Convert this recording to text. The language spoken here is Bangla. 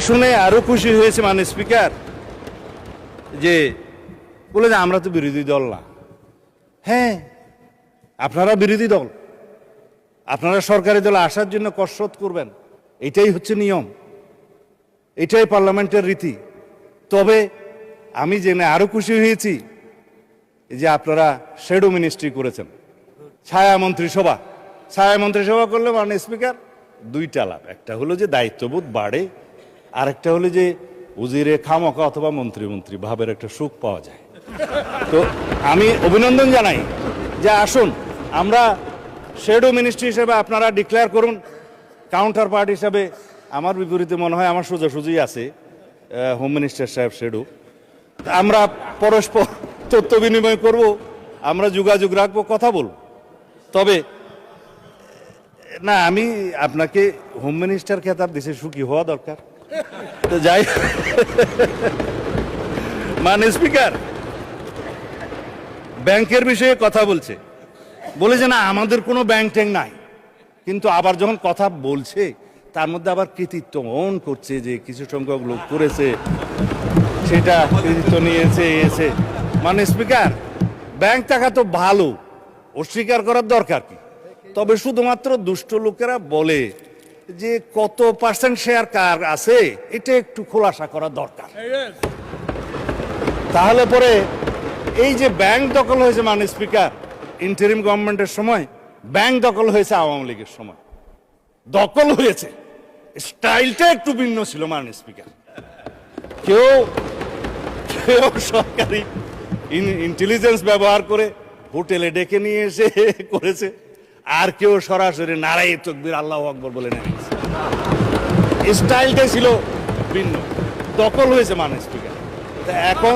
শুনে আরো খুশি হয়েছে মাননীয় স্পিকার যে বলে যে আমরা তো বিরোধী দল না। হ্যাঁ, আপনারা বিরোধী দল, আপনারা সরকারি দলে আসার জন্য কসরত করবেন, এটাই হচ্ছে নিয়ম, এটাই পার্লামেন্টের রীতি। তবে আমি জেনে আরো খুশি হয়েছি যে আপনারা শ্যাডো মিনিস্ট্রি করেছেন, ছায়া মন্ত্রিসভা। ছায়া মন্ত্রিসভা করলে মাননীয় স্পিকার দুইটা লাভ, একটা হলো যে দায়িত্ববোধ বাড়ে, আরেকটা হলো যে উজিরে খামকা অথবা মন্ত্রী ভাবের একটা সুখ পাওয়া যায়। তো আমি অভিনন্দন জানাই যে আসুন আমরা শ্যাডো মিনিস্ট্রি হিসেবে আপনারা ডিক্লেয়ার করুন, কাউন্টার পার্ট হিসাবে আমার বিপরীতে মনে হয় আমার সোজাসুজি আছে হোম মিনিস্টার সাহেব শ্যাডো। আমরা পরস্পর তথ্য বিনিময় করব, আমরা যোগাযোগ রাখবো, কথা বলব। তবে না, আমি আপনাকে হোম মিনিস্টার খেতাব দিছে, সুখী হওয়া দরকার। তো যাই, মাননীয় স্পিকার ব্যাংকের বিষয়ে কথা বলছে, বলে যে না আমাদের কোনো ব্যাংক ট্যাঙ্ক নাই, কিন্তু আবার যখন কথা বলছে তার মধ্যে আবার কৃতিত্ব অন করছে যে কিছু সংখ্যক লোক করেছে, সেটা কৃতিত্ব নিয়েছে এসে। মাননীয় স্পিকার ব্যাংক টাকা তো ভালো, অস্বীকার করার দরকার কি? তবে শুধুমাত্র দুষ্ট লোকেরা বলে যে কত পার্সেন্ট শেয়ার কার আছে এটা একটু খোলাসা করা দরকার। তাহলে পরে এই যে ব্যাংক দখল হয়েছে মাননীয় স্পিকার ইন্টারিম গভর্নমেন্টের সময়, ব্যাংক দখল হয়েছে আওয়ামী লীগের সময়, দখল হয়েছে, স্টাইলটা একটু ভিন্ন ছিল মাননীয় স্পিকার। কেউ কেউ সরকারি ইন্টেলিজেন্স ব্যবহার করে হোটেলে ডেকে নিয়ে এসে করেছে, আর কেউ সরাসরি নারায়ে তাকবীর আল্লাহু আকবার বলে নেমেছে। স্টাইলটা ছিল ভিন্ন, দখল হয়েছে মাননীয় স্পিকার। এখন